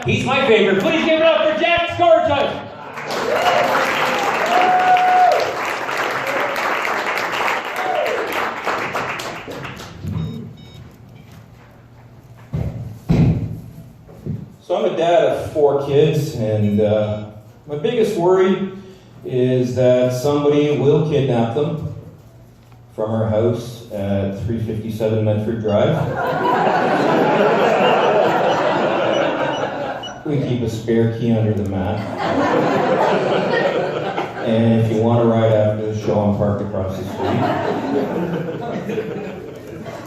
He's my favorite. Please give it up for Jack Scorchus. So I'm a dad of 4 kids, and my biggest worry is that somebody will kidnap them from our house at 357 Medford Drive. We keep a spare key under the mat. And if you want to ride after the show, I'm parked across the street.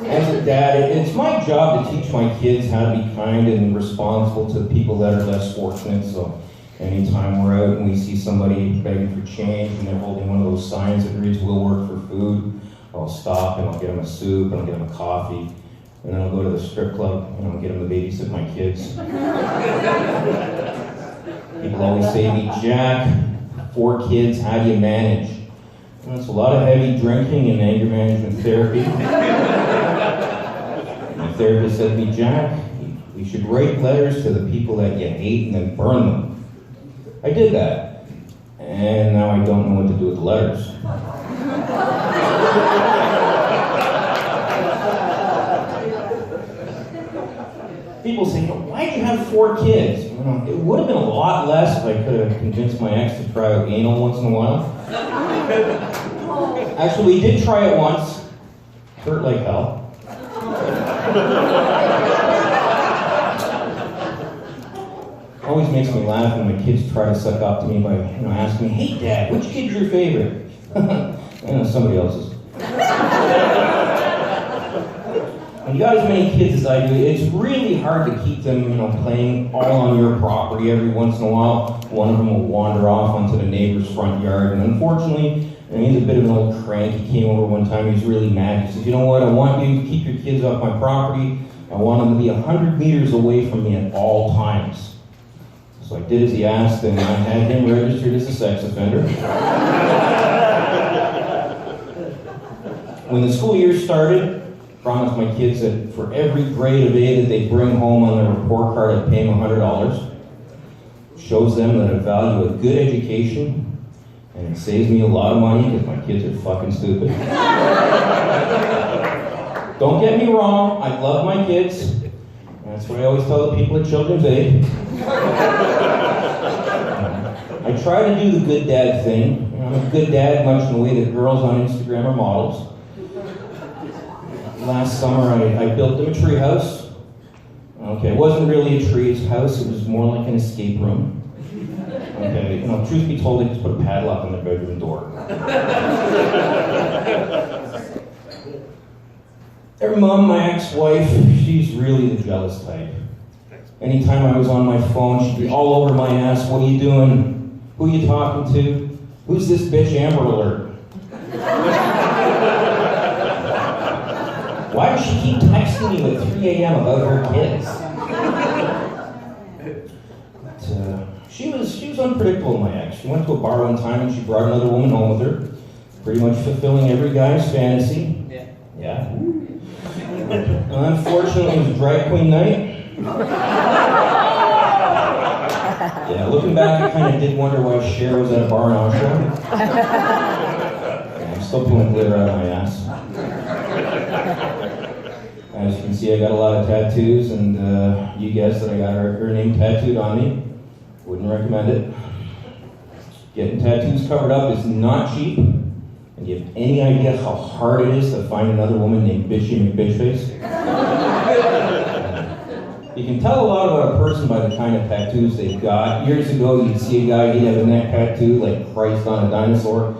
As a dad, it's my job to teach my kids how to be kind and responsible to the people that are less fortunate. So anytime we're out and we see somebody begging for change and they're holding one of those signs that reads, "We'll work for food," I'll stop and I'll get them a soup and I'll get them a coffee. And then I'll go to the strip club and I'll get them to babysit my kids. People always say to me, "Jack, 4 kids, how do you manage?" And it's a lot of heavy drinking and anger management therapy. My therapist said to me, "Jack, you should write letters to the people that you hate and then burn them." I did that. And now I don't know what to do with the letters. People say, "Why do you have 4 kids?" It would have been a lot less if I could have convinced my ex to try out anal once in a while. Actually, we did try it once. Hurt like hell. Always makes me laugh when my kids try to suck up to me by asking me, "Hey Dad, which kid's your favorite?" Somebody else's. When you got as many kids as I do, it's really hard to keep them, playing all on your property. Every once in a while, one of them will wander off onto the neighbor's front yard. And unfortunately, he's a bit of an old crank. He came over one time, he was really mad. He said, "You know what, I want you to keep your kids off my property. I want them to be 100 meters away from me at all times." So I did as he asked, and I had him registered as a sex offender. When the school year started, promised my kids that for every grade of A that they bring home on their report card, I'd pay them $100. Shows them that I value a good education, and it saves me a lot of money because my kids are fucking stupid. Don't get me wrong, I love my kids. That's what I always tell the people at Children's Aid. I try to do the good dad thing. I'm a good dad much in the way that girls on Instagram are models. Last summer, I built them a tree house. Okay, it wasn't really a tree house, it was more like an escape room. Okay, truth be told, they just put a padlock on their bedroom door. Their mom, my ex-wife, she's really the jealous type. Anytime I was on my phone, she'd be all over my ass. "What are you doing? Who are you talking to? Who's this bitch Amber Alert?" Why does she keep texting me at 3 a.m. about her kids? But, she was unpredictable, my ex. She went to a bar one time and she brought another woman home with her, pretty much fulfilling every guy's fantasy. Yeah. Unfortunately, it was drag queen night. Yeah, looking back, I kind of did wonder why Cher was at a bar in Oshawa. Yeah, I'm still pulling glitter out of my ass. As you can see, I got a lot of tattoos, and you guessed that I got her name tattooed on me. Wouldn't recommend it. Getting tattoos covered up is not cheap. And do you have any idea how hard it is to find another woman named Bitchy McBitchface? You can tell a lot about a person by the kind of tattoos they've got. Years ago, you'd see a guy, he'd have a neck tattoo like Christ on a dinosaur.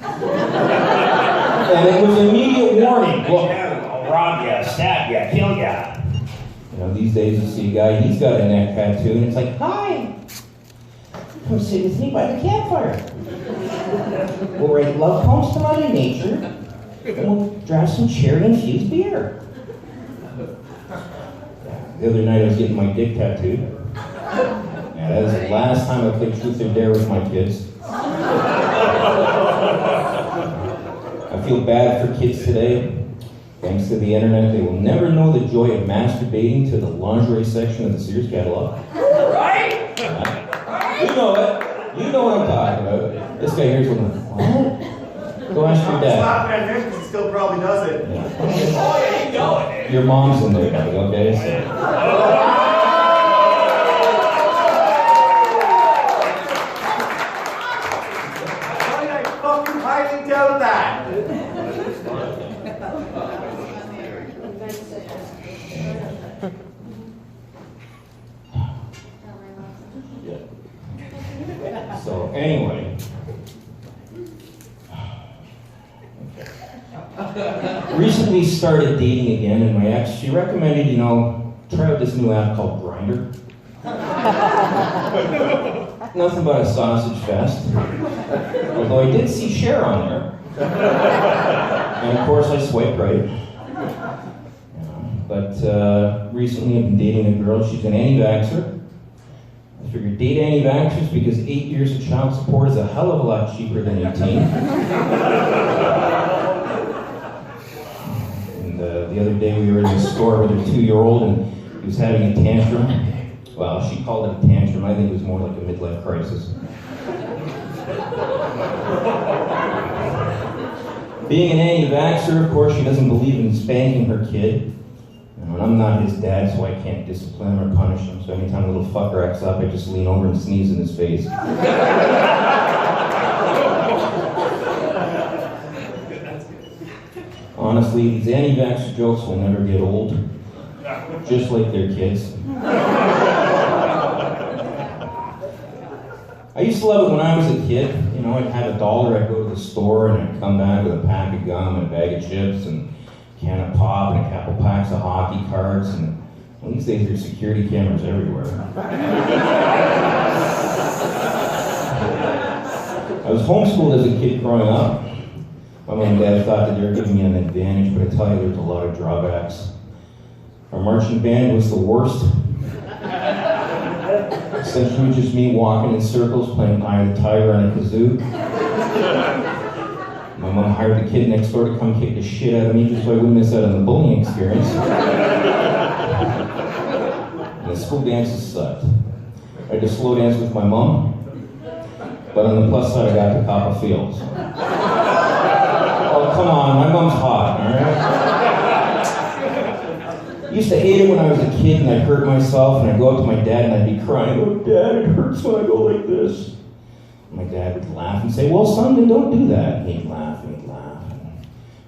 And it was immediate warning. Look, I'll rob ya, stab ya, kill ya. These days you see a guy, he's got a neck tattoo, and it's like, "Hi, come sit with me by the campfire. We'll write love poems to Mother Nature, and we'll draft some cherry-infused beer." The other night I was getting my dick tattooed. Yeah, that was the last time I played Truth or Dare with my kids. I feel bad for kids today. Thanks to the internet, they will never know the joy of masturbating to the lingerie section of the Sears catalog. This guy here's one. What? Go ask your dad. Stop at him because he still probably does it. Yeah. Oh, yeah, you know it. Your mom's in there, buddy, okay? So. I fucking highly doubt that. So anyway, recently started dating again, and my ex, she recommended, try out this new app called Grindr. Nothing but a sausage fest. Although I did see Cher on there. And of course I swiped right. But recently I've been dating a girl, she's an anti-vaxxer. I figured date anti-vaxxers because 8 years of child support is a hell of a lot cheaper than 18. And the other day we were in the store with her 2-year-old and he was having a tantrum. Well, she called it a tantrum. I think it was more like a midlife crisis. Being an anti-vaxxer, of course, she doesn't believe in spanking her kid. And I'm not his dad, so I can't discipline him or punish him. So anytime a little fucker acts up, I just lean over and sneeze in his face. Honestly, these anti-vaxxer jokes will never get old. Just like their kids. I used to love it when I was a kid. I'd have $1, I'd go to the store and I'd come back with a pack of gum and a bag of chips and a can of pop and a couple packs of hockey cards. And these days there's security cameras everywhere. I was homeschooled as a kid growing up. My mom and dad thought that they were giving me an advantage, but I tell you, there's a lot of drawbacks. Our marching band was the worst. Essentially just me walking in circles playing Eye of the Tiger on a kazoo. My mom hired the kid next door to come kick the shit out of me just so I wouldn't miss out on the bullying experience. And the school dances sucked. I had to slow dance with my mom, but on the plus side I got to cop a field. So. Oh, come on, my mom's hot, alright? I used to hate it when I was a kid and I'd hurt myself and I'd go up to my dad and I'd be crying, "Oh, Dad, it hurts when I go like this." And my dad would laugh and say, "Well, son, then don't do that." And he'd laugh and he'd laugh.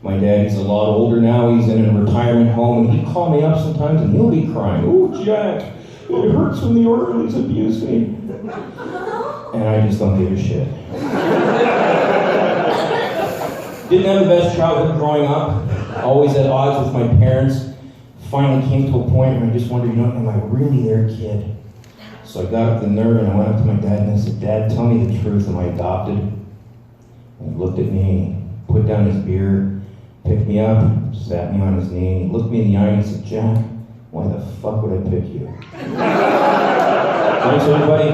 My dad, he's a lot older now, he's in a retirement home, and he'd call me up sometimes and he'll be crying, "Oh, Jack, it hurts when the orderlies abuse me." And I just don't give a shit. Didn't have the best childhood growing up, always at odds with my parents. Finally came to a point where I just wondered, am I really their kid? So I got up the nerve and I went up to my dad and I said, "Dad, tell me the truth, am I adopted?" And he looked at me, put down his beer, picked me up, sat me on his knee, and he looked me in the eye and he said, "Jack, why the fuck would I pick you?" Thanks, everybody.